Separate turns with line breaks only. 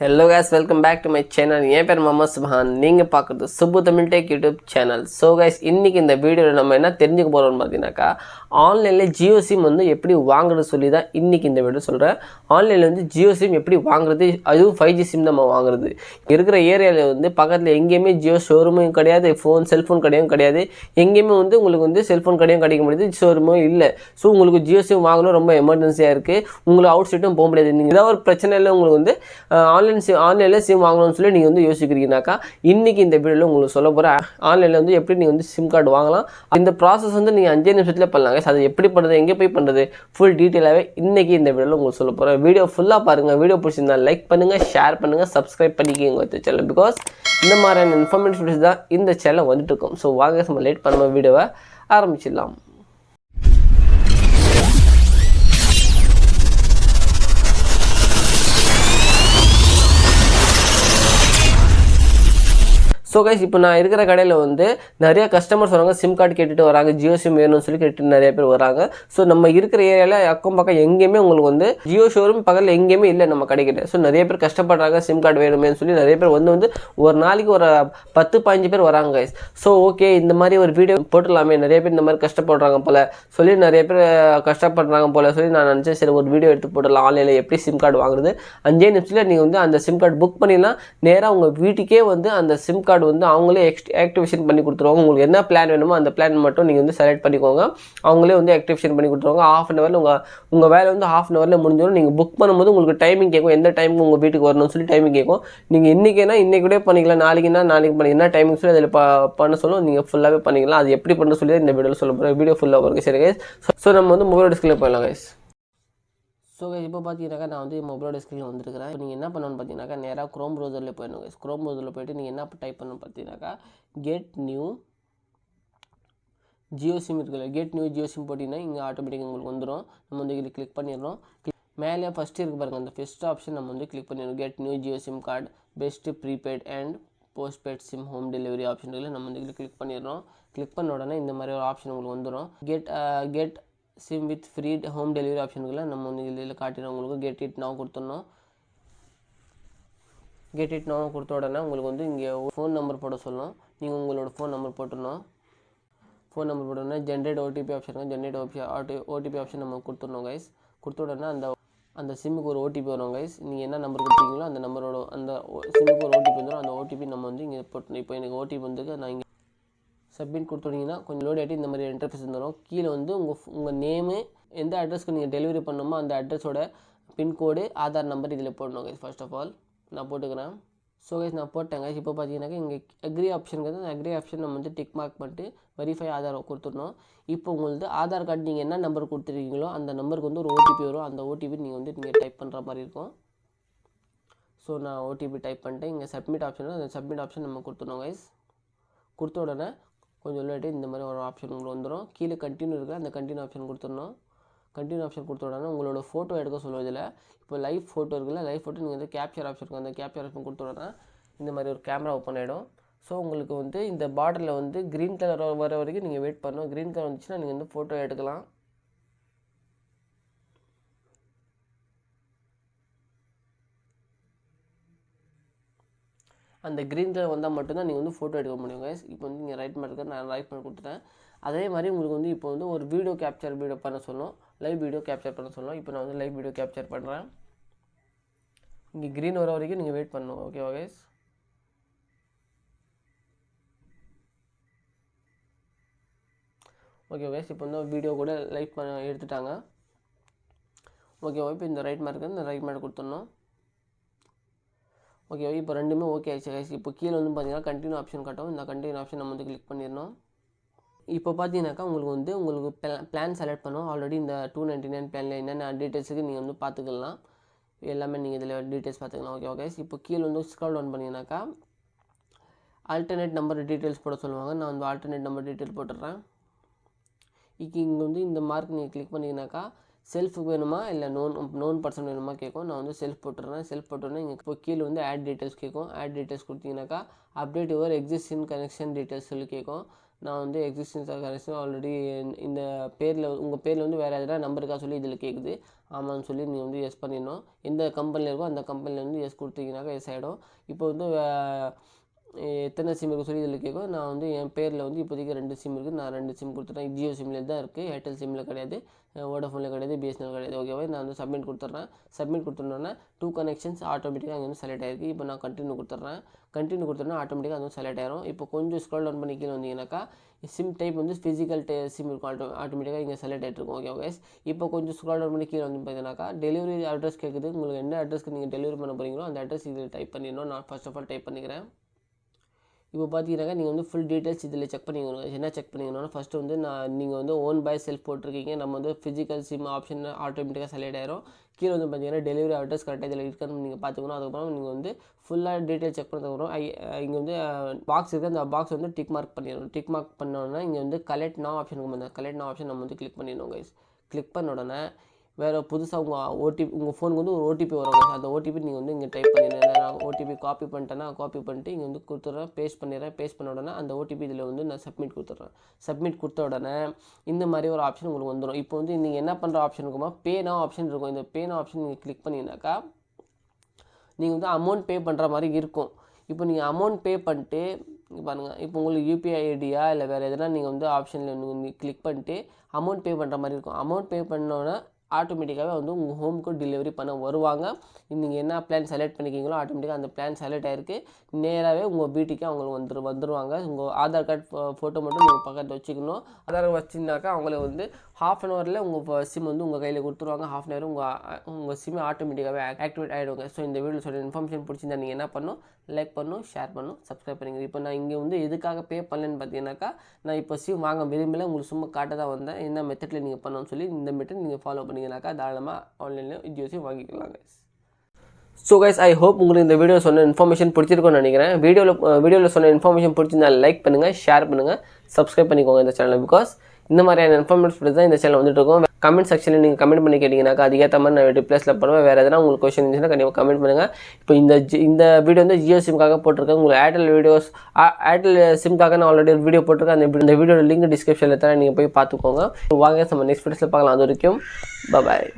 Hello guys, welcome back to my channel. என் பேர் முகமது சுப்ஹான். நீங்கள் பார்க்குறது Subbu Tamil tech YouTube channel. So guys, இன்றைக்கி இந்த வீடியோவில் நம்ம என்ன தெரிஞ்சுக்க போகிறோம்னு பார்த்தீங்கன்னாக்கா, ஆன்லைனில் ஜியோ சிம் வந்து எப்படி வாங்குறது சொல்லி தான் இன்றைக்கி இந்த வீடியோ சொல்கிறேன். ஆன்லைனில் வந்து ஜியோ சிம் எப்படி வாங்குறது, அதுவும் 5G சிம் நம்ம வாங்குறது. இருக்கிற ஏரியாவில் வந்து பக்கத்தில் எங்கேயுமே ஜியோ ஷோரூமும் கிடையாது, செல்ஃபோன் கடையும் கிடையாது. எங்கேயுமே வந்து உங்களுக்கு வந்து செல்ஃபோன் கடையும் கிடைக்க முடியாது, ஷோரூமும் இல்லை. ஸோ உங்களுக்கு ஜியோ சிம் வாங்கணும் ரொம்ப எமர்ஜென்சியாக இருக்குது. உங்களுக்கு அவுட் சைட்டும் போக முடியாது. நீங்கள் ஏதாவது ஒரு பிரச்சனை இல்லை, உங்களுக்கு வந்து ஆன்லைனில் சிம் வாங்கணும்னு சொல்லி நீங்கள் வந்து யோசிக்கிறீங்கனாக்கா, இன்றைக்கி இந்த வீடியோவில் உங்களுக்கு சொல்ல போகிறேன். ஆன்லைனில் வந்து எப்படி நீங்கள் வந்து சிம் கார்டு வாங்கலாம். இந்த ப்ராசஸ் வந்து நீங்கள் 5 நிமிஷத்தில் பண்ணலாங்க. அது எப்படி பண்ணுறது, எங்கே போய் பண்ணுறது, ஃபுல் டீட்டெயிலாகவே இன்றைக்கி இந்த வீடியோவில் உங்களுக்கு சொல்ல போகிறேன். வீடியோ ஃபுல்லாக பாருங்கள். வீடியோ பிடிச்சிருந்தா லைக் பண்ணுங்கள், ஷேர் பண்ணுங்கள், சப்ஸ்கிரைப் பண்ணிக்கிங்க இந்த சேனல். பிகாஸ் இந்த மாதிரியான இன்ஃபர்மேட்டிவ் வீடியோஸ் தான் இந்த சேனல் வந்துட்டு இருக்கும். ஸோ வாங்க நம்ம லேட் பண்ணாமல் வீடியோவை ஆரம்பிச்சிடலாம். ஸோ கைஸ், இப்போ நான் இருக்கிற கடையில் வந்து நிறைய கஸ்டமர்ஸ் வராங்க, சிம் கார்டு கேட்டுட்டு வராங்க, ஜியோ சிம் வேணும்னு சொல்லி கேட்டுட்டு நிறைய பேர் வராங்க. ஸோ நம்ம இருக்கிற ஏரியாவில் அக்கம் பக்கம் எங்கேயுமே உங்களுக்கு வந்து ஜியோ ஷோரூம் பக்கத்தில் எங்கேயுமே இல்லை நம்ம கிடைக்கிட்ட. ஸோ நிறைய பேர் கஷ்டப்படுறாங்க, சிம் கார்டு வேணுமேனு சொல்லி நிறைய பேர் வந்து ஒரு நாளைக்கு ஒரு 10-15 பேர் வராங்க கைஸ். ஸோ ஓகே, இந்த மாதிரி ஒரு வீடியோ போட்டுடலாமே, நிறைய பேர் இந்த மாதிரி கஷ்டப்படுறாங்க போல் சொல்லி நிறைய பேர் கஷ்டப்படுறாங்க போல் சொல்லி நான் நினச்சேன், சரி ஒரு வீடியோ எடுத்து போடலாம். ஆன்லைனில் எப்படி சிம் கார்டு வாங்குறது, 5 நிமிஷத்தில் நீங்கள் வந்து அந்த சிம் கார்டு புக் பண்ணிடலாம். நேராக உங்கள் வீட்டுக்கே வந்து அந்த சிம் கார்டு வந்து அவங்களே ஆக்டிவேஷன் பண்ணி கொடுத்துருவாங்க. உங்களுக்கு என்ன பிளான் வேணுமோ அந்த பிளான் மட்டும் நீங்கள் வந்து செலக்ட் பண்ணிக்கோங்க. அவங்களே வந்து ஆக்டிவேஷன் பண்ணி கொடுத்துருவாங்க. ½ அன் ஹவரில் உங்கள் வேலை வந்து ½ அன் ஹவரில் முடிஞ்சிடும். நீங்கள் புக் பண்ணும்போது உங்களுக்கு டைமிங் கேட்கும், எந்த டைமுக்கு உங்கள் வீட்டுக்கு வரணும்னு சொல்லி டைமிங் கேட்கும். நீங்கள் இன்றைக்கினா இன்றைக்கூட பண்ணிக்கலாம், நாளைக்குன்னா நாளைக்கு பண்ணி என்ன டைமிங் சொல்லி அதில் பண்ண சொல்லும், நீங்கள் ஃபுல்லாகவே பண்ணிக்கலாம். அது எப்படி பண்ண சொல்லி இந்த வீடியோவில் சொல்ல போகிறேன். வீடியோ ஃபுல்லாக இருக்குது. சரி கைஸ், ஸோ நம்ம வந்து மொபைல் டிஸ்பிளே போயிடலாம் கைஸ். ஸோ இப்போ பார்த்தீங்கன்னாக்கா நான் வந்து மொபைலோட ஸ்க்ரீனில் வந்துருக்கிறேன். நீங்கள் என்ன பண்ணணும்னு பார்த்தீங்கன்னாக்கா, நேராக க்ரோம் ப்ரௌசரில் போயிடணும் கைஸ். க்ரோம் ப்ரௌசரில் போய்ட்டு நீங்கள் என்ன டைப் பண்ணணும்னு பார்த்தீங்கன்னாக்கா, கெட் நியூ ஜியோ சிம் இருக்குல்ல, கெட் நியூ ஜியோ சிம் போட்டிங்கன்னா இங்கே ஆட்டோமேட்டிக்காக உங்களுக்கு வந்துடும். நம்ம வந்து இதில் கிளிக் பண்ணிடுறோம். மேலே ஃபஸ்ட்டு இருக்குது பாருங்கள், அந்த ஃபஸ்ட் ஆப்ஷன் நம்ம வந்து கிளிக் பண்ணிடணும். Get new Jio sim card, best prepaid and postpaid sim home delivery option இருக்குல்ல, நம்ம வந்து இதில் கிளிக் பண்ணிடுறோம். கிளிக் பண்ண உடனே இந்த மாதிரி ஒரு ஆப்ஷன் உங்களுக்கு வந்துடும். Get SIM with free home delivery ஆப்ஷனுக்குள்ள நம்ம வந்து இதில் காட்டிடும். உங்களுக்கு கெட் இட் நவ் கொடுத்துடணும். கெட் இட் நவ் கொடுத்த உடனே உங்களுக்கு வந்து இங்கே ஃபோன் நம்பர் போட சொல்லணும். நீங்கள் உங்களோட ஃபோன் நம்பர் போட்டுடணும். ஃபோன் நம்பர் போட்டோன்னா generate OTP option, OTP option நம்ம கொடுத்துடணும் கைஸ். கொடுத்த உடனே அந்த சிம்முக்கு ஒரு ஓடிபி வரும் கைஸ். நீங்கள் என்ன நம்பர் கொடுத்தீங்களோ அந்த நம்பரோட அந்த சிம்முக்கு ஒரு ஓடிபி வந்துடும். அந்த ஓடிபி நம்ம வந்து இங்கே போட்டணும். இப்போ எனக்கு ஓடிபி வந்து நான் இங்கே சப்மிட் கொடுத்துட்டிங்கன்னா கொஞ்சம் லோட் ஆகிட்டு இந்த மாதிரி இன்டர்ஃபேஸ் வந்துடும். கீழே வந்து உங்கள் நேமு, எந்த அட்ரஸ்க்கு நீங்கள் டெலிவரி பண்ணணுமோ அந்த அட்ரஸோட பின்கோடு, ஆதார் நம்பர் இதில் போடணும் கைஸ். ஃபர்ஸ்ட் ஆஃப் ஆல் நான் போட்டுக்கிறேன். ஸோ கைஸ் நான் போட்டேங்க. இப்போ பார்த்தீங்கன்னாக்கா இங்கே அக்ரி ஆப்ஷனுக்கு அந்த அக்ரி ஆப்ஷன் நம்ம வந்து டிக் மார்க் பண்ணிட்டு வெரிஃபை ஆதார் கொடுத்துடணும். இப்போ உங்களுக்கு ஆதார் கார்டு நீங்கள் என்ன நம்பர் கொடுத்துருக்கீங்களோ அந்த நம்பருக்கு வந்து ஒரு ஓடிபி வரும். அந்த ஓடிபி நீங்கள் டைப் பண்ணுற மாதிரி இருக்கும். ஸோ நான் ஓடிபி டைப் பண்ணிட்டு இங்கே சப்மிட் ஆப்ஷன், அந்த சப்மிட் ஆப்ஷன் நம்ம கொடுத்துடணும் கைஸ். கொடுத்த உடனே கொஞ்சம் உள்ளாட்டி இந்த மாதிரி ஒரு ஆப்ஷன் உங்களுக்கு வந்துடும். கீழே கண்டினியூ இருக்குது, அந்த கண்டினியூ ஆப்ஷன் கொடுத்துடணும். கண்டினியூ ஆப்ஷன் கொடுத்த உடனே உங்களோட ஃபோட்டோ எடுக்க சொல்லுவோம். இதில் இப்போ லைவ் ஃபோட்டோ இருக்குல்ல, லைவ் ஃபோட்டோ நீங்கள் வந்து கேப்சர் ஆப்ஷன் இருக்குது, அந்த கேப்சர் ஆப்ஷன் கொடுத்த உடனே இந்த மாதிரி ஒரு கேமரா ஓப்பன் ஆகிடும். ஸோ உங்களுக்கு வந்து இந்த பார்டரில் வந்து க்ரீன் கலர் வர வரைக்கும் நீங்கள் வெயிட் பண்ணணும். க்ரீன் கலர் வந்துச்சுன்னா நீங்கள் வந்து ஃபோட்டோ எடுக்கலாம். அந்த க்ரீன் கலர் வந்தால் மட்டும்தான் நீங்கள் வந்து ஃபோட்டோ எடுக்க முடியும் கைஸ். இப்போ வந்து நீங்கள் ரைட் மார்க் நான் ரைட் மார்க் கொடுத்துட்டேன். அதே மாதிரி உங்களுக்கு வந்து இப்போ வந்து ஒரு வீடியோ பண்ண சொல்லணும், லைவ் வீடியோ கேப்சர் பண்ண சொல்லணும். இப்போ நான் வந்து லைவ் வீடியோ கேப்சர் பண்ணுறேன். இங்கே க்ரீன் வர வரைக்கும் நீங்கள் வெயிட் பண்ணணும். ஓகேவா கைஸ்? ஓகே கைஸ், இப்போ வந்து வீடியோ கூட லைவ் எடுத்துட்டாங்க. ஓகேவா? இப்போ இந்த ரைட் மார்க் கொடுத்துடணும். ஓகே, இப்போ ரெண்டுமே ஓகே ஆயிடுச்சு கைஸ். இப்போ கீழே வந்து பார்த்தீங்கன்னா கண்டினியூ ஆப்ஷன் காட்டும். இந்த கண்டினியூ ஆப்ஷன் நம்ம வந்து கிளிக் பண்ணிடணும். இப்போ பார்த்தீங்கன்னாக்கா உங்களுக்கு பிளான் செலக்ட் பண்ணும். ஆல்ரெடி இந்த 299 பிளானில் என்னென்ன டீட்டெயில்ஸுக்கு நீங்கள் வந்து பார்த்துக்கலாம். எல்லாமே நீங்கள் இதில் டீட்டெயில்ஸ் பார்த்துக்கலாம். ஓகே கைஸ், இப்போ கீழே வந்து ஸ்க்ரால் டவுன் பண்ணிங்கனாக்கா ஆல்டர்னேட் நம்பர் டீட்டெயில்ஸ் போட சொல்லுவாங்க. நான் வந்து ஆல்டர்னேட் நம்பர் டீட்டெயில் போட்டுடுறேன். இங்கே வந்து இந்த மார்க் நீங்கள் கிளிக் பண்ணிங்கனாக்கா செல்ஃபுக்கு வேணுமா இல்லை நோன் பர்சன் வேணுமா கேட்கும். நான் வந்து செல்ஃப் போட்டுறேன். செல்ஃப் போட்டோன்னே இங்கே இப்போ கீழே வந்து ஆட் டீட்டெயில்ஸ் கேட்கும். ஆட் டீட்டெயில்ஸ் கொடுத்தீங்கன்னாக்கா update your existing connection details சொல்லி கேட்கும். நான் வந்து எக்ஸிஸ்டன்ஸ் கனெக்ஷன் ஆல்ரெடி இந்த பேரில் உங்கள் பேரில் வந்து வேறு எதனா நம்பர் இருக்கா சொல்லி இதில் கேட்குது. ஆமான்னு சொல்லி நீங்கள் வந்து எஸ் பண்ணிடணும். எந்த கம்பெனியில் இருக்கோ அந்த கம்பெனியில் வந்து எஸ் கொடுத்தீங்கன்னாக்கா எஸ் ஆகிடும். இப்போ வந்து எத்தனை சிம் இருக்குது சொல்லி இதில் கேட்கும். நான் வந்து என் பேரில் வந்து இப்போதைக்கு 2 சிம் இருக்குது. நான் 2 சிம் கொடுத்துட்டேன். ஜியோ சிம்மில் தான் இருக்குது, ஏர்டெல் சிம்மில் கிடையாது, வோடாஃபோனில் கிடையாது, பிஎஸ்என்எல் கிடையாது. ஓகேவா, நான் வந்து சப்மிட் கொடுத்துட்றேன். சப்மிட் கொடுத்துட்டோன்னா 2 கனெக்ஷன்ஸ் ஆட்டோமேட்டிக்காக அங்கே வந்து செலக்ட் ஆகிருக்கு. இப்போ நான் கண்டினியூ கொடுத்துட்றேன். கண்டினியூ கொடுத்தோன்னா ஆட்டோமேட்டிக்காக அது வந்து செலக்ட் ஆயிரும். இப்போ கொஞ்சம் ஸ்க்ரோல் டவுன் பண்ணி கீழே வந்தீங்கன்னாக்கா சிம் டைப் வந்து ஃபிசிக்கல் சிம் இருக்கும். ஆட்டோமேட்டிக்காக இங்கே செலக்ட் ஆகிட்டுருக்கும். ஓகே கைஸ், இப்போ கொஞ்சம் ஸ்க்ரோல் டவுன் பண்ணி கீழே வந்து பார்த்தீங்கன்னாக்கா டெலிவரி அட்ரஸ் கேட்குது. உங்களுக்கு என்ன அட்ரஸ்க்கு நீங்கள் டெலிவரி பண்ண போகிறீங்களோ அந்த அட்ரஸ் இதில் டைப் பண்ணிடணும். நான் ஃபர்ஸ்ட் ஆஃப் ஆல் டைப் பண்ணிக்கிறேன். இப்போ பார்த்தீங்கன்னாக்கா நீங்கள் வந்து ஃபுல் டீட்டெயில்ஸ் இதில் செக் பண்ணிக்கணும். என்ன செக் பண்ணிக்கணும்னா ஃபஸ்ட்டு வந்து நீங்கள் வந்து ஓன் பை செல்ஃப் போட்டிருக்கீங்க. நம்ம வந்து ஃபிசிக்கல் சிம் ஆப்ஷன் ஆட்டோமேட்டிக்காக செலக்ட் ஆயிரும். கீழே வந்து பார்த்தீங்கன்னா டெலிவரி அட்ரஸ் கரெக்டாக இதில் இருக்கான்னு நீங்கள் பார்த்துக்கணும். அதுக்கப்புறம் நீங்கள் வந்து ஃபுல்லாக டீட்டெயில் செக் பண்ணதுக்கப்புறம் இங்கே வந்து பாக்ஸ் இருக்குது. அந்த பாக்ஸ் வந்து டிக் மார்க் பண்ணிடணும். டிக் மார்க் பண்ணோன்னா இங்கே வந்து கலெக்ட் நவ் ஆப்ஷனுக்கு வந்து கலெக்ட் நவ் ஆப்ஷன் நம்ம வந்து கிளிக் பண்ணிடணும் கைஸ். கிளிக் பண்ண உடனே வேறு புதுசாக உங்கள் ஃபோனுக்கு வந்து ஒரு ஓடிபி வரும். அந்த ஓடிபி நீங்கள் வந்து இங்கே டைப் பண்ணிடுறேன். நான் ஓடிபி காப்பி பண்ணிட்டேன்னா காப்பி பண்ணிட்டு இங்கே வந்து கொடுத்துட்றேன். பேஸ்ட் பண்ணிடுறேன். பேஸ்ட் பண்ண உடனே அந்த ஓடிபி இதில் வந்து நான் சப்மிட் கொடுத்துட்றேன். சப்மிட் கொடுத்த உடனே இந்த மாதிரி ஒரு ஆப்ஷன் உங்களுக்கு வந்துடும். இப்போ வந்து நீங்கள் என்ன பண்ணுற ஆப்ஷன் இருக்குமா, பே நவ் ஆப்ஷன் இருக்கும். இந்த பே நவ் ஆப்ஷன் நீங்கள் கிளிக் பண்ணிங்கனாக்கா நீங்கள் வந்து அமௌண்ட் பே பண்ணுற மாதிரி இருக்கும். இப்போ நீங்கள் அமௌண்ட் பே பண்ணிட்டு பாருங்கள், இப்போ உங்களுக்கு யூபிஐ ஐடியா இல்லை வேறு எதனா நீங்கள் வந்து ஆப்ஷனில் நீங்கள் கிளிக் பண்ணிட்டு அமௌண்ட் பே பண்ணுற மாதிரி இருக்கும். அமௌண்ட் பே பண்ணோன்னா ஆட்டோமேட்டிக்காகவே வந்து உங்கள் ஹோமுக்கு டெலிவரி பண்ண வருவாங்க. நீங்கள் என்ன பிளான் செலக்ட் பண்ணிக்கிங்களோ ஆட்டோமேட்டிக்காக அந்த பிளான் செலக்ட் ஆகிருக்கு. நேராகவே உங்கள் வீட்டுக்கு அவங்களுக்கு வந்துடுவாங்க. உங்கள் ஆதார் கார்டு ஃபோட்டோ மட்டும் நீங்கள் பக்கத்தில் வச்சுக்கணும். ஆதார் வச்சுருந்தாக்கா அவங்களுக்கு வந்து ½ அன் ஹவரில் உங்கள் சிம் வந்து உங்கள் கையில் கொடுத்துருவாங்க. ½ அன் ஹவர் உங்கள் சிம் ஆட்டோமேட்டிக்காகவே ஆக்டிவேட் ஆகிடுவாங்க. ஸோ இந்த வீடியோ சொல்கிற இன்ஃபர்மேஷன் பிடிச்சிருந்தா நீங்கள் என்ன பண்ணணும், லைக் பண்ணணும், ஷேர் பண்ணணும், சப்ஸ்கிரைப் பண்ணிங்க. இப்போ நான் இங்கே வந்து எதுக்காக பே பண்ணலன்னு பார்த்தீங்கன்னாக்கா நான் இப்போ சிம் வாங்க விரும்பல, உங்களுக்கு சும்மா காட்ட தான் வந்தேன். என்ன மெத்தடில் நீங்கள் பண்ணணும்னு சொல்லி இந்த மெத்தட் நீங்கள் ஃபாலோ பண்ணிங்கனாக்கா தாராளமாக ஆன்லைனில் ஜியோ சிம் வாங்கிக்கலாம் guys. So guys, I hope உங்களுக்கு இந்த வீடியோ சொன்ன இன்ஃபர்மேஷன் பிடிச்சிருக்கும்னு நினைக்கிறேன். வீடியோவில் சொன்ன இன்ஃபர்மேஷன் பிடிச்சிருந்தா லைக் பண்ணுங்கள், ஷேர் பண்ணுங்கள், சப்ஸ்கிரைப் பண்ணிக்கோங்க இந்த சேனல். பிகாஸ் இந்த மாதிரியான இன்ஃபர்மேஷன் தான் இந்த சேனல் வந்துட்டு இருக்கும். கமெண்ட் செக்ஷனில் நீங்கள் கமெண்ட் பண்ணி கேட்டிங்கனாக்கா அதுக்கேற்ற மாதிரி நான் ரிப்ளேஸில் பண்ணுவேன். வேறு எதனா உங்களுக்கு கொஸ்டின் இருந்துச்சுன்னா கண்டிப்பாக கமெண்ட் பண்ணுங்கள். இப்போ இந்த வீடியோ வந்து ஜியோ சிம்காக போட்டிருக்கேன். உங்களுக்கு ஏர்டெல் சிம்காக நான் ஆல்ரெடி ஒரு வீடியோ போட்டிருக்கேன். அந்த வீடியோட லிங்க் டிஸ்கிரிப்ஷனில் தரேன், நீங்கள் போய் பார்த்துக்கோங்க. வாங்க நம்ம நெக்ஸ்ட் வீடியோஸில் பார்க்கலாம். அது வரைக்கும் பாய்.